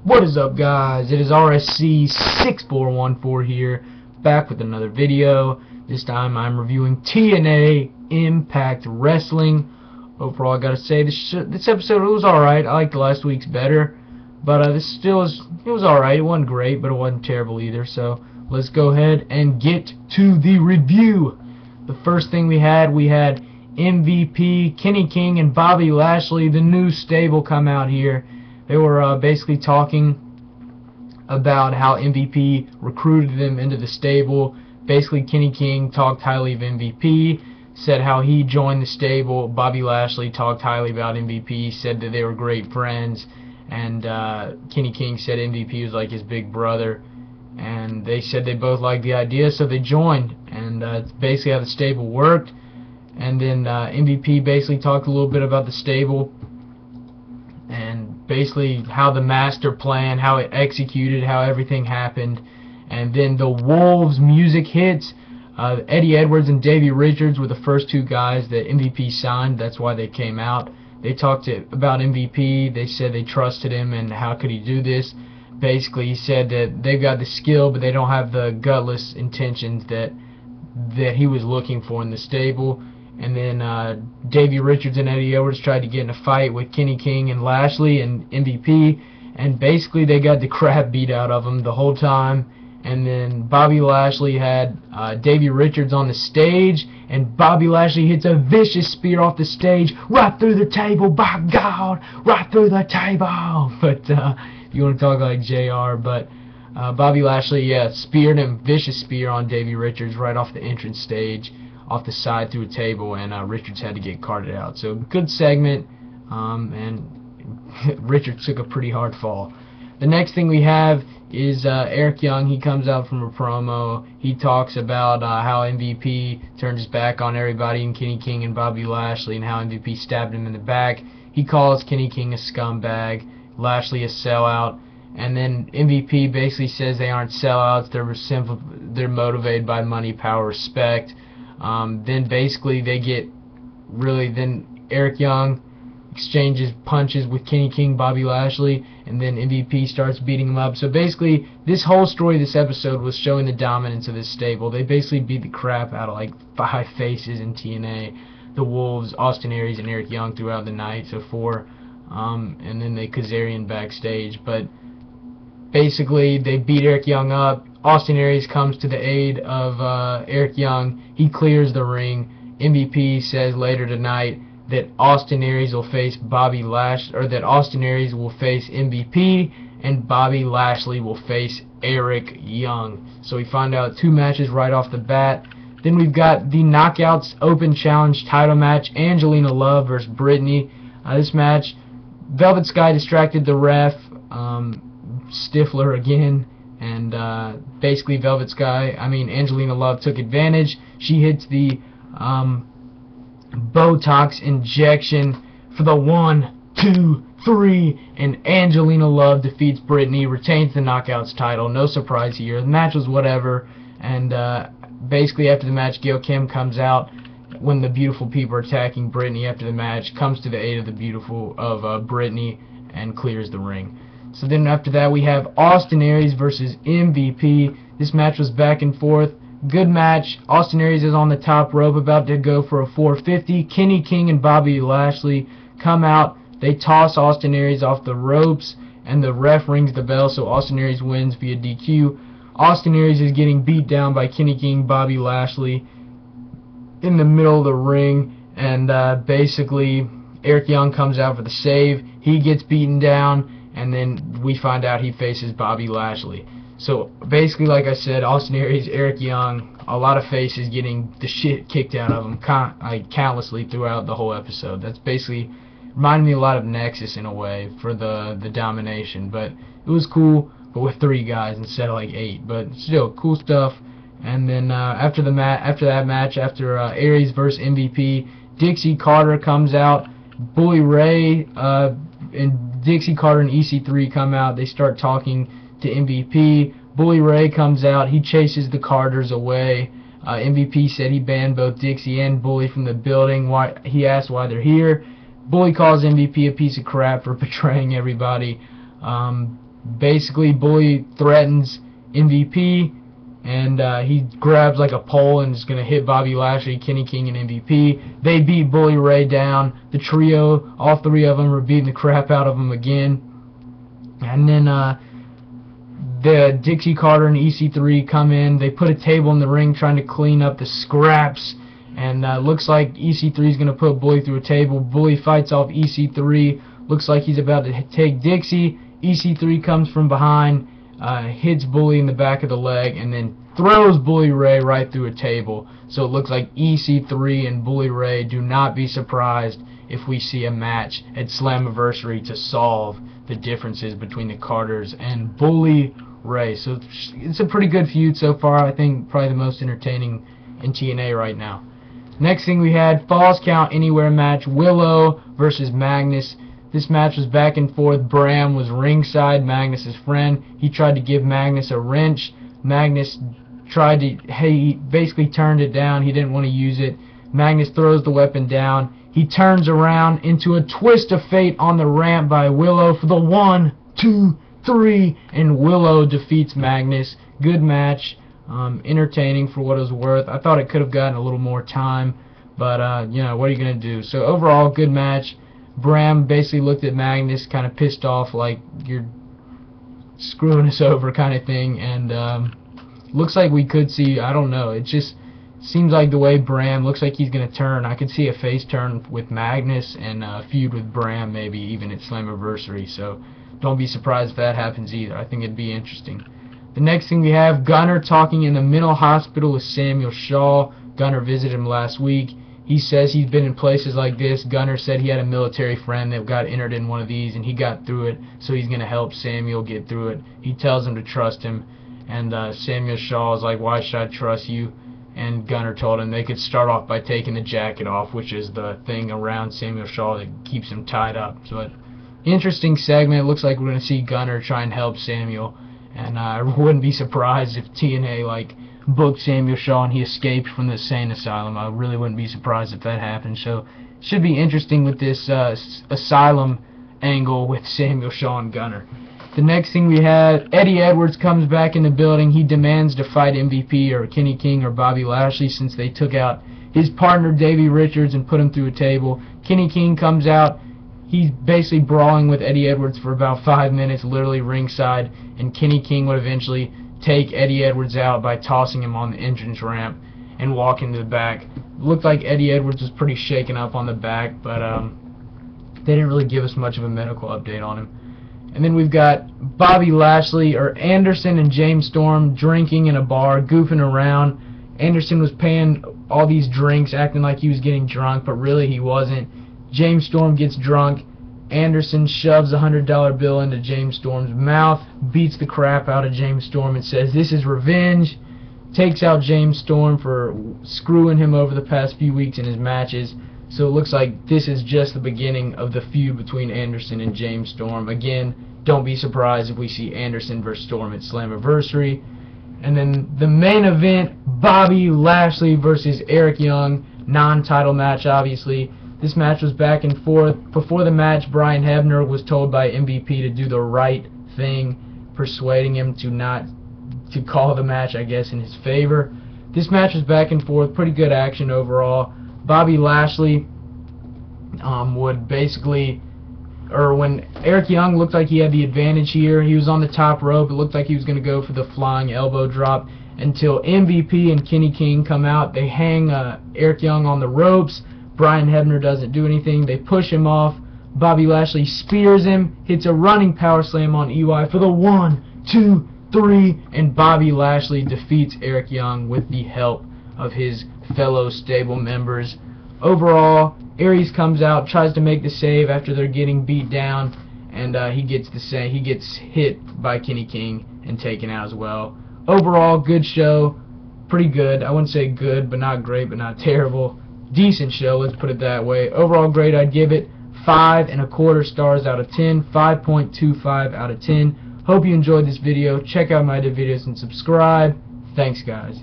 What is up, guys? It is RSC6414 here, back with another video. This time I'm reviewing TNA Impact Wrestling. Overall, I gotta say this episode was alright. I liked last week's better, but it was alright. It wasn't great, but it wasn't terrible either. So let's go ahead and get to the review. The first thing we had MVP Kenny King and Bobby Lashley, the new stable, come out here. They were basically talking about how MVP recruited them into the stable. Basically, Kenny King talked highly of MVP, said how he joined the stable. Bobby Lashley talked highly about MVP, said that they were great friends, and Kenny King said MVP was like his big brother. And they said they both liked the idea, so they joined. And it's basically how the stable worked. And then MVP basically talked a little bit about the stable and basically how the master plan, how it executed, how everything happened. And then the Wolves music hits. Eddie Edwards and Davey Richards were the first two guys that MVP signed. That's why they came out. They talked about MVP. They said they trusted him and how could he do this. Basically, he said that they've got the skill, but they don't have the gutless intentions that he was looking for in the stable. And then Davey Richards and Eddie Edwards tried to get in a fight with Kenny King and Lashley and MVP, and basically they got the crap beat out of them the whole time. And then Bobby Lashley had Davey Richards on the stage, and Bobby Lashley hits a vicious spear off the stage, right through the table, by God, right through the table. But if you want to talk like JR, but Bobby Lashley, yeah, speared him, vicious spear on Davey Richards right off the entrance stage, off the side through a table, and Richards had to get carted out. So good segment, and Richards took a pretty hard fall. The next thing we have is Eric Young. He comes out from a promo. He talks about how MVP turned his back on everybody, and Kenny King and Bobby Lashley, and how MVP stabbed him in the back. He calls Kenny King a scumbag, Lashley a sellout, and then MVP basically says they aren't sellouts. They're motivated by money, power, respect. Then basically then Eric Young exchanges punches with Kenny King, Bobby Lashley, and then MVP starts beating him up. So basically, this whole story, this episode, was showing the dominance of this stable. They basically beat the crap out of like 5 faces in TNA, the Wolves, Austin Aries, and Eric Young throughout the night, so 4, and then they Kazarian backstage. But basically, they beat Eric Young up. Austin Aries comes to the aid of Eric Young. He clears the ring. MVP says later tonight that Austin Aries will face Austin Aries will face MVP, and Bobby Lashley will face Eric Young. So we find out 2 matches right off the bat. Then we've got the Knockouts Open Challenge title match, Angelina Love versus Brittany. This match, Velvet Sky distracted the ref, Stifler again, and basically Angelina Love took advantage. She hits the Botox injection for the 1, 2, 3, and Angelina Love defeats Brittany, retains the Knockouts title. No surprise here. The match was whatever, and basically after the match, Gail Kim comes out when the beautiful people are attacking Brittany. After the match, comes to the aid of Brittany and clears the ring. So then after that, we have Austin Aries versus MVP. This match was back and forth. Good match. Austin Aries is on the top rope about to go for a 450. Kenny King and Bobby Lashley come out. They toss Austin Aries off the ropes, and the ref rings the bell, so Austin Aries wins via DQ. Austin Aries is getting beat down by Kenny King, Bobby Lashley in the middle of the ring, and basically Eric Young comes out for the save. He gets beaten down, and then we find out he faces Bobby Lashley. So basically, like I said, Austin Aries, Eric Young, a lot of faces getting the shit kicked out of them countlessly throughout the whole episode. That's basically reminded me a lot of Nexus in a way for the domination. But it was cool, but with 3 guys instead of like 8. But still, cool stuff. And then after that match, Aries versus MVP, Dixie Carter comes out. Bully Ray and Dixie Carter and EC3 come out. They start talking to MVP. Bully Ray comes out. He chases the Carters away. MVP said he banned both Dixie and Bully from the building. He asked why they're here. Bully calls MVP a piece of crap for betraying everybody. Basically, Bully threatens MVP, and he grabs like a pole and is going to hit Bobby Lashley, Kenny King, and MVP. They beat Bully Ray down. The trio, all three of them, are beating the crap out of him again. And then the Dixie, Carter, and EC3 come in. They put a table in the ring trying to clean up the scraps. And looks like EC3 is going to put Bully through a table. Bully fights off EC3. Looks like he's about to take Dixie. EC3 comes from behind, hits Bully in the back of the leg, and then throws Bully Ray right through a table. So it looks like EC3 and Bully Ray. Do not be surprised if we see a match at Slammiversary to solve the differences between the Carters and Bully Ray. So it's a pretty good feud so far. I think probably the most entertaining in TNA right now. Next thing we had, Falls Count Anywhere match, Willow versus Magnus. This match was back and forth. Bram was ringside, Magnus' friend. He tried to give Magnus a wrench. Magnus he basically turned it down. He didn't want to use it. Magnus throws the weapon down. He turns around into a twist of fate on the ramp by Willow for the 1, 2, 3, and Willow defeats Magnus. Good match. Entertaining for what it was worth. I thought it could have gotten a little more time, but you know, what are you going to do? So overall, good match. Bram basically looked at Magnus kind of pissed off, like, you're screwing us over kind of thing, and looks like we could see, I don't know, it just seems like the way Bram looks like he's going to turn. I could see a face turn with Magnus and a feud with Bram, maybe even at Slammiversary, so don't be surprised if that happens either. I think it'd be interesting. The next thing we have, Gunner talking in the mental hospital with Samuel Shaw. Gunner visited him last week. He says he's been in places like this. Gunner said he had a military friend that got entered in one of these, and he got through it, so he's going to help Samuel get through it. He tells him to trust him, and Samuel Shaw is like, why should I trust you? And Gunner told him they could start off by taking the jacket off, which is the thing around Samuel Shaw that keeps him tied up. So, interesting segment. It looks like we're going to see Gunner try and help Samuel, and I wouldn't be surprised if TNA, booked Samuel Shaw and he escaped from the insane asylum. I really wouldn't be surprised if that happened. So should be interesting with this asylum angle with Samuel Shaw and Gunner. The next thing we had, Eddie Edwards comes back in the building. He demands to fight MVP or Kenny King or Bobby Lashley since they took out his partner Davey Richards and put him through a table. Kenny King comes out. He's basically brawling with Eddie Edwards for about 5 minutes, literally ringside, and Kenny King would eventually take Eddie Edwards out by tossing him on the entrance ramp and walking to the back. Looked like Eddie Edwards was pretty shaken up on the back, but they didn't really give us much of a medical update on him. And then we've got Bobby Lashley, or Anderson, and James Storm drinking in a bar, goofing around. Anderson was paying all these drinks, acting like he was getting drunk, but really he wasn't. James Storm gets drunk. Anderson shoves a $100 bill into James Storm's mouth, beats the crap out of James Storm and says, "This is revenge." Takes out James Storm for screwing him over the past few weeks in his matches. So it looks like this is just the beginning of the feud between Anderson and James Storm. Again, don't be surprised if we see Anderson versus Storm at Slammiversary. And then the main event, Bobby Lashley versus Eric Young. Non-title match, obviously. This match was back and forth. Before the match, Brian Hebner was told by MVP to do the right thing, persuading him to call the match, I guess, in his favor. This match was back and forth, pretty good action overall. Bobby Lashley would basically, or when Eric Young looked like he had the advantage here, he was on the top rope. It looked like he was going to go for the flying elbow drop until MVP and Kenny King come out. They hang Eric Young on the ropes. Brian Hebner doesn't do anything. They push him off. Bobby Lashley spears him, hits a running power slam on EY for the 1, 2, 3, and Bobby Lashley defeats Eric Young with the help of his fellow stable members. Overall, Aries comes out, tries to make the save after they're getting beat down, and he gets hit by Kenny King and taken out as well. Overall, good show, pretty good. I wouldn't say good, but not great, but not terrible. Decent show, let's put it that way. Overall grade, I'd give it 5.25 stars out of 10, 5.25 out of 10. Hope you enjoyed this video. Check out my other videos and subscribe. Thanks, guys.